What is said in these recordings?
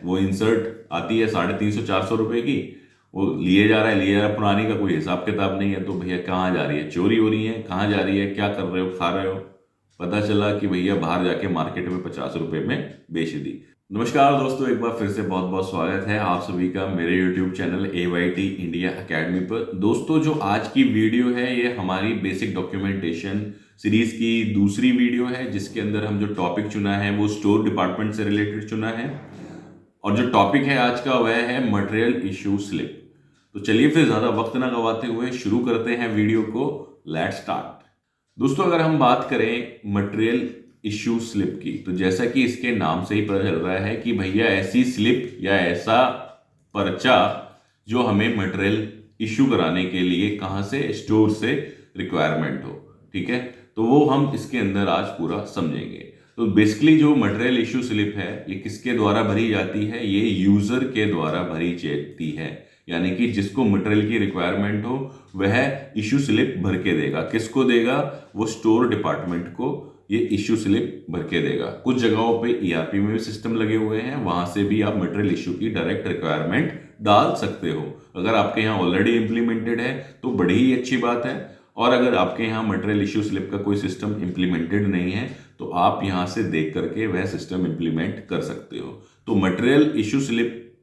वो इंसर्ट आती है 350-400 रुपए की, वो लिए जा रहा है, पुरानी का कोई हिसाब किताब नहीं है। तो भैया कहाँ जा रही है? चोरी हो रही है? कहाँ जा रही है? क्या कर रहे हो? खा रहे हो? पता चला कि भैया बाहर जाके मार्केट में 50 रुपए में बेच दी। नमस्कार दोस्तों, एक बार फिर से बहुत बहुत स्वागत है आप सभी का मेरे YouTube channel AYT India academy पर। दोस्तों, जो आज की वीडियो है ये हमारी बेसिक डॉक्यूमेंटेशन सीरीज की दूसरी वीडियो है, जिसके अंदर हम जो टॉपिक चुना है वो स्टोर डिपार्टमेंट से रिलेटेड चुना है। और जो टॉपिक है आज का वह है मटेरियल इशू स्लिप। तो चलिए फिर ज्यादा वक्त ना गवाते हुए शुरू करते हैं वीडियो को। Let's start. दोस्तों, अगर हम बात करें मटेरियल इशू स्लिप की, तो जैसा कि इसके नाम से ही पता चल रहा है कि भैया ऐसी स्लिप या ऐसा पर्चा जो हमें मटेरियल इशू कराने के लिए कहां से, स्टोर से रिक्वायरमेंट हो। ठीक है, तो वो हम इसके अंदर आज पूरा समझेंगे। तो बेसिकली जो मटेरियल इशू स्लिप है ये किसके द्वारा भरी जाती है? ये यूजर के द्वारा भरी जाती है। यानी कि जिसको मटेरियल की रिक्वायरमेंट हो वह इशू स्लिप भर के देगा। किसको देगा? वो स्टोर डिपार्टमेंट को ये इशू स्लिप भर के देगा। कुछ जगहों पे ERP में भी सिस्टम लगे हुए हैं, वहां से भी आप मटेरियल इशू की डायरेक्ट रिक्वायरमेंट डाल सकते हो। अगर आपके यहाँ ऑलरेडी इंप्लीमेंटेड है तो बड़ी ही अच्छी बात है, और अगर आपके यहाँ मटेरियल इशू स्लिप का कोई सिस्टम इंप्लीमेंटेड नहीं है तो आप यहाँ से देख करके वह सिस्टम इंप्लीमेंट कर सकते हो। तो मटेरियल इशू स्लिप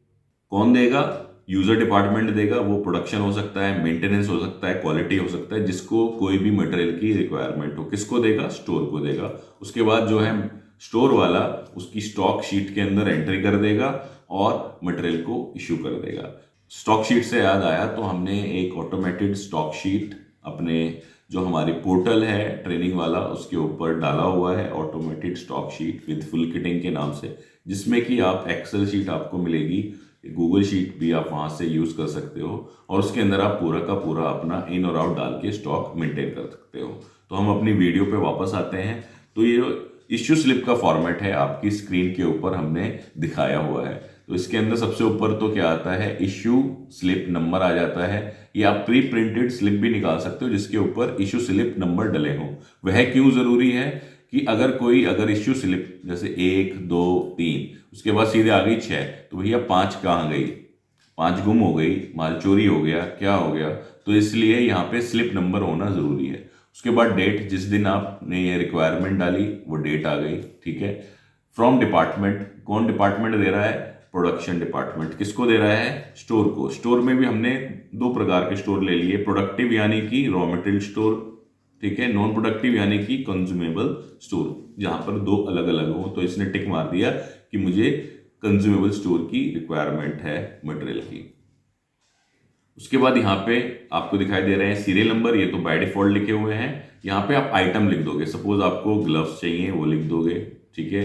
कौन देगा? यूजर डिपार्टमेंट देगा। वो प्रोडक्शन हो सकता है, मेंटेनेंस हो सकता है, क्वालिटी हो सकता है, जिसको कोई भी मटेरियल की रिक्वायरमेंट हो। किसको देगा? स्टोर को देगा। उसके बाद जो है स्टोर वाला उसकी स्टॉक शीट के अंदर एंट्री कर देगा और मटेरियल को इशू कर देगा। स्टॉक शीट से याद आया, तो हमने एक ऑटोमेटेड स्टॉक शीट अपने जो हमारी पोर्टल है ट्रेनिंग वाला उसके ऊपर डाला हुआ है, automated stock sheet with full kiting के नाम से, जिसमें कि आप एक्सेल शीट आपको मिलेगी, गूगल शीट भी आप वहां से यूज कर सकते हो, और उसके अंदर आप पूरा का पूरा अपना इन और आउट डाल के स्टॉक मेंटेन कर सकते हो। तो हम अपनी वीडियो पे वापस आते हैं। तो ये इश्यू स्लिप का फॉर्मेट है, आपकी स्क्रीन के ऊपर हमने दिखाया हुआ है। तो इसके अंदर सबसे ऊपर तो क्या आता है? इश्यू स्लिप नंबर आ जाता है। ये आप प्री प्रिंटेड स्लिप भी निकाल सकते हो जिसके ऊपर इश्यू स्लिप नंबर डले हों। वह क्यों जरूरी है कि अगर इश्यू स्लिप जैसे 1 2 3 उसके बाद सीधे आ गई 6, तो भैया 5 कहाँ गई? 5 गुम हो गई, माल चोरी हो गया, क्या हो गया? तो इसलिए यहाँ पे स्लिप नंबर होना जरूरी है। उसके बाद डेट, जिस दिन आपने ये रिक्वायरमेंट डाली वो डेट आ गई। ठीक है। फ्रॉम डिपार्टमेंट, कौन डिपार्टमेंट दे रहा है? Production department. किसको दे रहा है? स्टोर को। स्टोर में भी हमने 2 प्रकार के स्टोर ले लिए, प्रोडक्टिव यानी कि रॉ मटेरियल स्टोर, ठीक है, नॉन प्रोडक्टिव यानी कि कंज्यूमेबल स्टोर, जहां पर 2 अलग अलग हो। तो इसने टिक मार दिया कि मुझे कंज्यूमेबल स्टोर की रिक्वायरमेंट है मटेरियल की। उसके बाद यहाँ पे आपको दिखाई दे रहे हैं सीरियल नंबर, ये तो बाय डिफॉल्ट लिखे हुए हैं। यहाँ पे आप आइटम लिख दोगे, सपोज आपको ग्लव्स चाहिए वो लिख दोगे। ठीक है।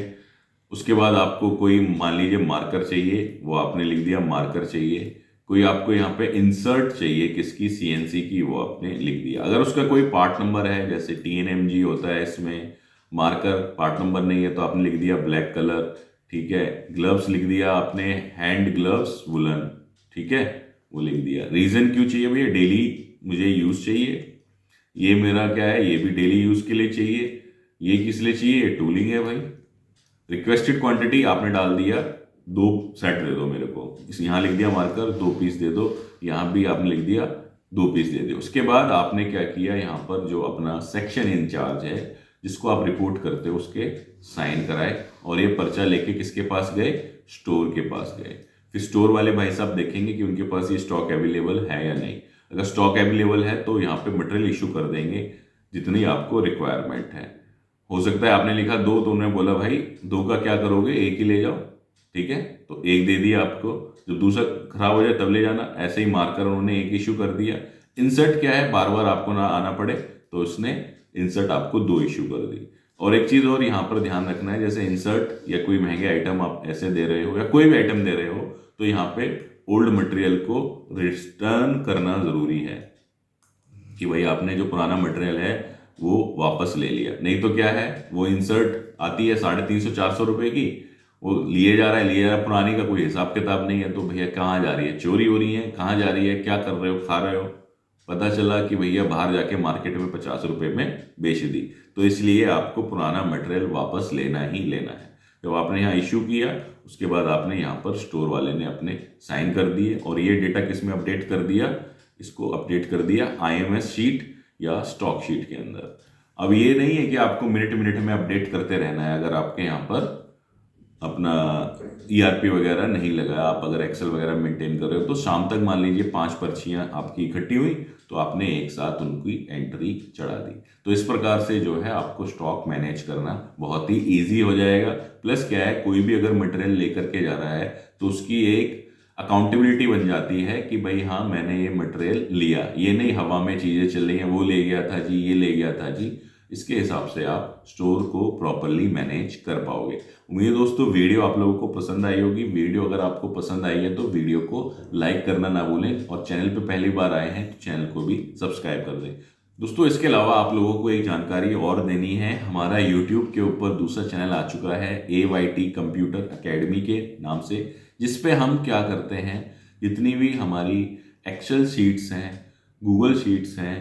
उसके बाद आपको कोई मान लीजिए मार्कर चाहिए, वो आपने लिख दिया मार्कर चाहिए। कोई आपको यहाँ पे इंसर्ट चाहिए, किसकी? CNC की, वो आपने लिख दिया। अगर उसका कोई पार्ट नंबर है, जैसे TNMG होता है इसमें, मार्कर पार्ट नंबर नहीं है तो आपने लिख दिया ब्लैक कलर। ठीक है। ग्लव्स लिख दिया आपने हैंड ग्लव्स वुलन, ठीक है, वो लिख दिया। रीजन क्यों चाहिए भैया? डेली मुझे यूज चाहिए। ये मेरा क्या है? ये भी डेली यूज के लिए चाहिए। ये किस लिए चाहिए? ये टूलिंग है भाई। रिक्वेस्टेड क्वांटिटी आपने डाल दिया 2 सेट दे दो मेरे को, इस यहाँ लिख दिया मार्कर 2 पीस दे दो, यहाँ भी आपने लिख दिया 2 पीस दे दो। उसके बाद आपने क्या किया? यहाँ पर जो अपना सेक्शन इंचार्ज है जिसको आप रिपोर्ट करते हो उसके साइन कराए, और ये पर्चा लेके किसके पास गए? स्टोर के पास गए। फिर स्टोर वाले भाई साहब देखेंगे कि उनके पास ये स्टॉक अवेलेबल है या नहीं। अगर स्टॉक अवेलेबल है तो यहाँ पे मटेरियल इशू कर देंगे जितनी आपको रिक्वायरमेंट है। हो सकता है आपने लिखा 2 तो उन्होंने बोला भाई 2 का क्या करोगे, 1 ही ले जाओ। ठीक है, तो 1 दे दिया आपको, जब दूसरा खराब हो जाए तब ले जाना। ऐसे ही मार्कर उन्होंने 1 इशू कर दिया। इंसर्ट क्या है? बार बार आपको ना आना पड़े, तो उसने इंसर्ट आपको 2 इशू कर दी। और एक चीज और यहाँ पर ध्यान रखना है, जैसे इंसर्ट या कोई महंगे आइटम आप ऐसे दे रहे हो या कोई भी आइटम दे रहे हो, तो यहाँ पे ओल्ड मटेरियल को रिटर्न करना जरूरी है कि भाई आपने जो पुराना मटेरियल है वो वापस ले लिया। नहीं तो क्या है, वो इंसर्ट आती है 350-400 रुपए की, वो लिए जा रहा है, पुरानी का कोई हिसाब किताब नहीं है। तो भैया कहाँ जा रही है? चोरी हो रही है? कहाँ जा रही है? क्या कर रहे हो? खा रहे हो? पता चला कि भैया बाहर जाके मार्केट में 50 रुपए में बेच दी। तो इसलिए आपको पुराना मटेरियल वापस लेना ही लेना है। जब आपने यहाँ इश्यू किया उसके बाद आपने यहाँ पर स्टोर वाले ने अपने साइन कर दिए और ये डेटा किस में अपडेट कर दिया, इसको अपडेट कर दिया IMS शीट या स्टॉक शीट के अंदर। अब ये नहीं है कि आपको मिनट मिनट में अपडेट करते रहना है। अगर आपके यहाँ पर अपना ERP वगैरह नहीं लगाया, आप अगर एक्सेल वगैरह मेंटेन कर रहे हो, तो शाम तक मान लीजिए 5 पर्चियां आपकी इकट्ठी हुई तो आपने एक साथ उनकी एंट्री चढ़ा दी। तो इस प्रकार से जो है आपको स्टॉक मैनेज करना बहुत ही ईजी हो जाएगा। प्लस क्या है, कोई भी अगर मटेरियल लेकर के जा रहा है तो उसकी एक अकाउंटेबिलिटी बन जाती है कि भाई हाँ मैंने ये मटेरियल लिया, ये नहीं हवा में चीज़ें चल रही हैं, वो ले गया था जी, ये ले गया था जी। इसके हिसाब से आप स्टोर को प्रॉपरली मैनेज कर पाओगे। उम्मीद दोस्तों वीडियो आप लोगों को पसंद आई होगी। वीडियो अगर आपको पसंद आई है तो वीडियो को लाइक करना ना भूलें और चैनल पे पहली बार आए हैं तो चैनल को भी सब्सक्राइब कर दें। दोस्तों इसके अलावा आप लोगों को एक जानकारी और देनी है। हमारा यूट्यूब के ऊपर दूसरा चैनल आ चुका है AYT कंप्यूटर अकेडमी के नाम से, जिसपे हम क्या करते हैं, जितनी भी हमारी एक्सेल शीट्स हैं, गूगल शीट्स हैं,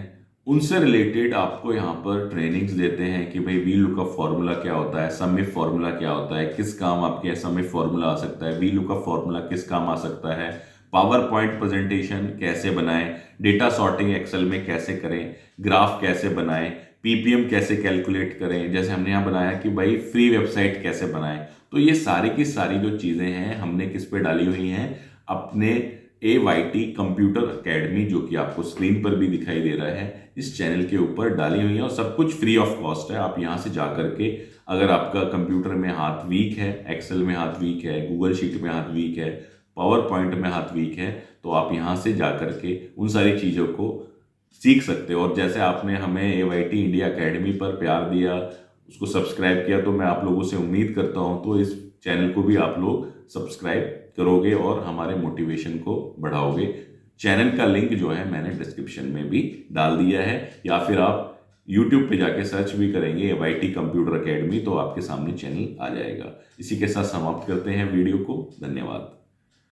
उनसे रिलेटेड आपको यहाँ पर ट्रेनिंग्स देते हैं कि भाई वी लुकअप फॉर्मूला क्या होता है, सम इफ फॉर्मूला क्या होता है, किस काम आपके सम इफ फॉर्मूला आ सकता है, वी लुकअप फॉर्मूला किस काम आ सकता है, पावर पॉइंट प्रेजेंटेशन कैसे बनाएं, डेटा सॉर्टिंग एक्सेल में कैसे करें, ग्राफ कैसे बनाएं, PPM कैसे कैलकुलेट करें, जैसे हमने यहाँ बनाया कि भाई फ्री वेबसाइट कैसे बनाएं। तो ये सारी की सारी जो चीज़ें हैं हमने किस पे डाली हुई हैं, अपने AYT कंप्यूटर अकेडमी, जो कि आपको स्क्रीन पर भी दिखाई दे रहा है, इस चैनल के ऊपर डाली हुई है और सब कुछ फ्री ऑफ कॉस्ट है। आप यहाँ से जा करके अगर आपका कंप्यूटर में हाथ वीक है, एक्सेल में हाथ वीक है, गूगल शीट में हाथ वीक है, पावर पॉइंट में हाथ वीक है, तो आप यहाँ से जा करके उन सारी चीज़ों को सीख सकते हो। और जैसे आपने हमें AYT इंडिया अकेडमी पर प्यार दिया, उसको सब्सक्राइब किया, तो मैं आप लोगों से उम्मीद करता हूँ तो इस चैनल को भी आप लोग सब्सक्राइब करोगे और हमारे मोटिवेशन को बढ़ाओगे। चैनल का लिंक जो है मैंने डिस्क्रिप्शन में भी डाल दिया है, या फिर आप YouTube पे जाके सर्च भी करेंगे AYT कंप्यूटर अकेडमी तो आपके सामने चैनल आ जाएगा। इसी के साथ समाप्त करते हैं वीडियो को। धन्यवाद।